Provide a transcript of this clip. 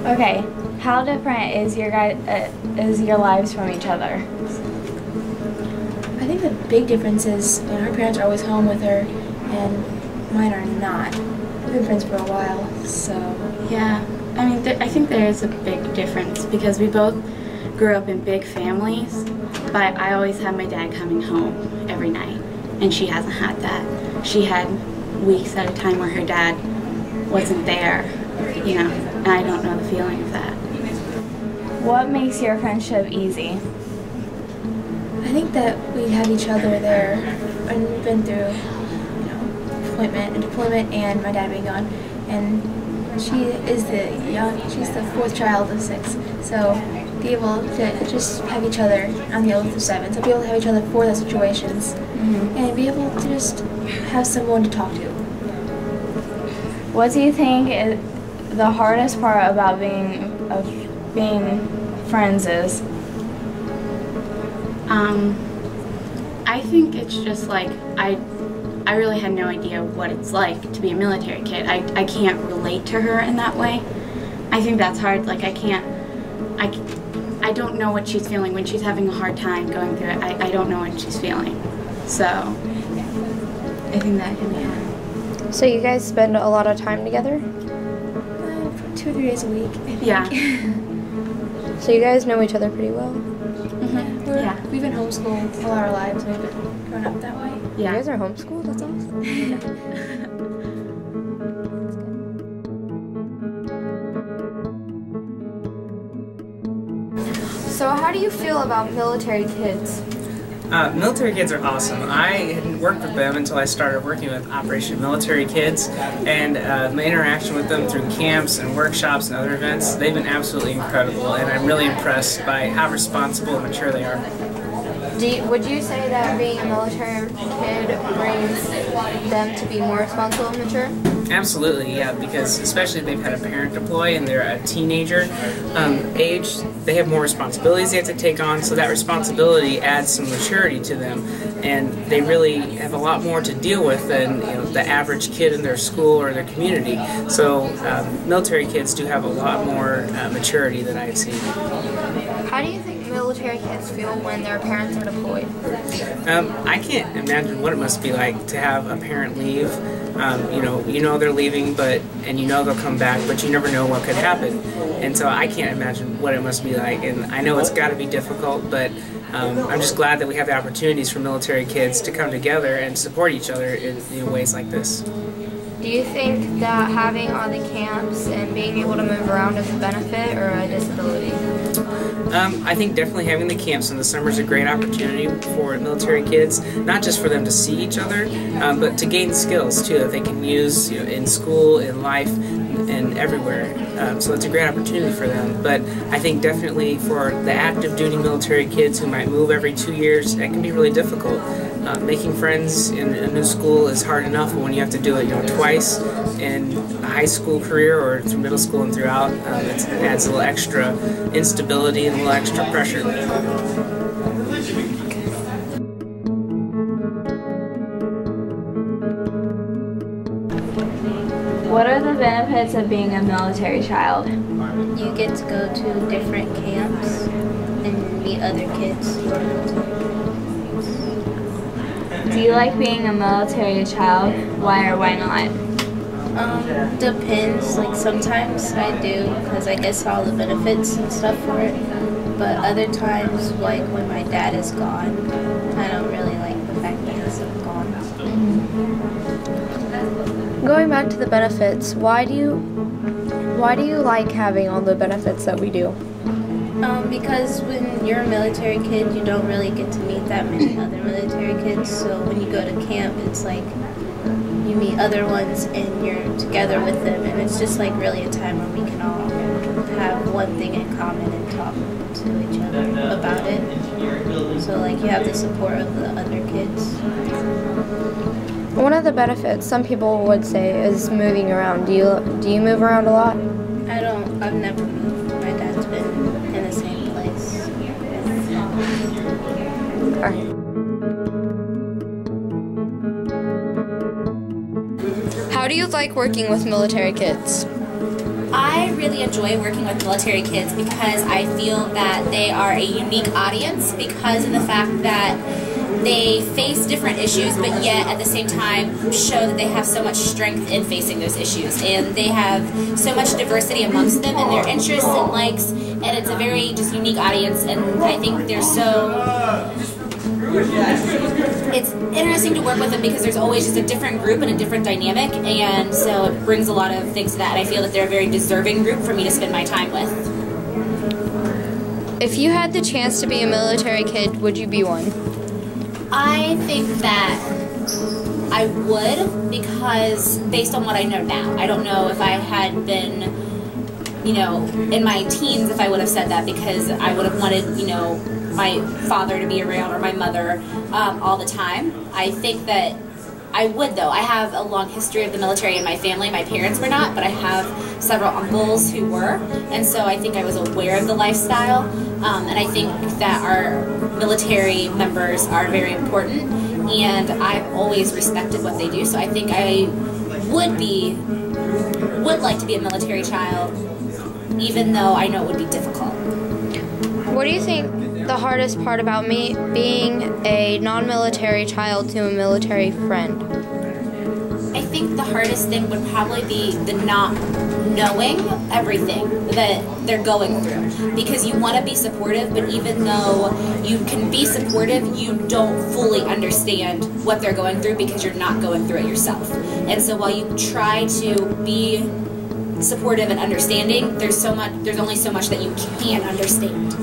Okay, how different is your lives from each other? I think the big difference is her parents are always home with her, and mine are not. We've been friends for a while, so. Yeah, I mean, I think there is a big difference because we both grew up in big families, but I always had my dad coming home every night, and she hasn't had that. She had weeks at a time where her dad wasn't there, you know, and I don't know the feeling of that. What makes your friendship easy? I think that we have each other there, and we've been through, deployment and my dad being gone, and she's the fourth child of 6, so be able to just have each other on the oath of 7, so be able to have each other for those situations, and be able to just have someone to talk to. What do you think is the hardest part about being friends is? I think it's just like I really had no idea what it's like to be a military kid. I can't relate to her in that way. I think that's hard. Like I don't know what she's feeling when she's having a hard time going through it. I don't know what she's feeling. So I think that can be hard. So you guys spend a lot of time together? 2 or 3 days a week, I think. Yeah. So you guys know each other pretty well? Yeah. We've been homeschooled all our lives. We've been growing up that way. Yeah. You guys are homeschooled? That's awesome. So how do you feel about military kids? Military kids are awesome. I hadn't worked with them until I started working with Operation Military Kids, and my interaction with them through camps and workshops and other events, they've been absolutely incredible, and I'm really impressed by how responsible and mature they are. Would you say that being a military kid brings them to be more responsible and mature? Absolutely, yeah, because especially if they've had a parent deploy and they're a teenager age, they have more responsibilities they have to take on, so that responsibility adds some maturity to them, and they really have a lot more to deal with than the average kid in their school or their community. So military kids do have a lot more maturity than I've seen. How do you think military kids feel when their parents are deployed? I can't imagine what it must be like to have a parent leave. You know they're leaving, and you know they'll come back, but you never know what could happen. And so I can't imagine what it must be like. And I know it's got to be difficult, but I'm just glad that we have the opportunities for military kids to come together and support each other in ways like this. Do you think that having all the camps and being able to move around is a benefit or a disability? I think definitely having the camps in the summer is a great opportunity for military kids, not just for them to see each other, but to gain skills too that they can use in school, in life, and everywhere. So it's a great opportunity for them. But I think definitely for the active duty military kids who might move every 2 years, that can be really difficult. Making friends in a new school is hard enough, but when you have to do it twice in a high school career or through middle school and throughout, it adds a little extra instability and a little extra pressure. What are the benefits of being a military child? You get to go to different camps and meet other kids who are military. Do you like being a military child? Why or why not? Depends. Like sometimes I do because I get all the benefits and stuff for it. But other times, like when my dad is gone, I don't really like the fact that he's gone. Going back to the benefits, why do you like having all the benefits that we do? Because when you're a military kid, you don't really get to meet that many other military kids. So when you go to camp, it's like you meet other ones and you're together with them, and it's just like really a time where we can all have one thing in common and talk to each other about it. So like you have the support of the other kids. One of the benefits some people would say is moving around. Do you move around a lot? I've never moved. My dad's been in the same place. Alright. How do you like working with military kids? I really enjoy working with military kids because I feel that they are a unique audience because of the fact that they face different issues, but yet at the same time show that they have so much strength in facing those issues, and they have so much diversity amongst them in their interests and likes, and it's a very just unique audience, and I think they're so, it's interesting to work with them because there's always just a different group and a different dynamic, and so it brings a lot of things to that, and I feel that they're a very deserving group for me to spend my time with. If you had the chance to be a military kid, would you be one? I think that I would, because based on what I know now, I don't know if I had been, you know, in my teens if I would have said that, because I would have wanted, you know, my father to be around or my mother all the time. I think that I would, though. I have a long history of the military in my family. My parents were not, but I have several uncles who were, and so I think I was aware of the lifestyle, and I think that our military members are very important, and I've always respected what they do, so I think I would like to be a military child, even though I know it would be difficult. What do you think the hardest part about me being a non-military child to a military friend? I think the hardest thing would probably be the not knowing everything that they're going through, because you want to be supportive, but even though you can be supportive, you don't fully understand what they're going through because you're not going through it yourself. And so while you try to be supportive and understanding, there's only so much that you can understand.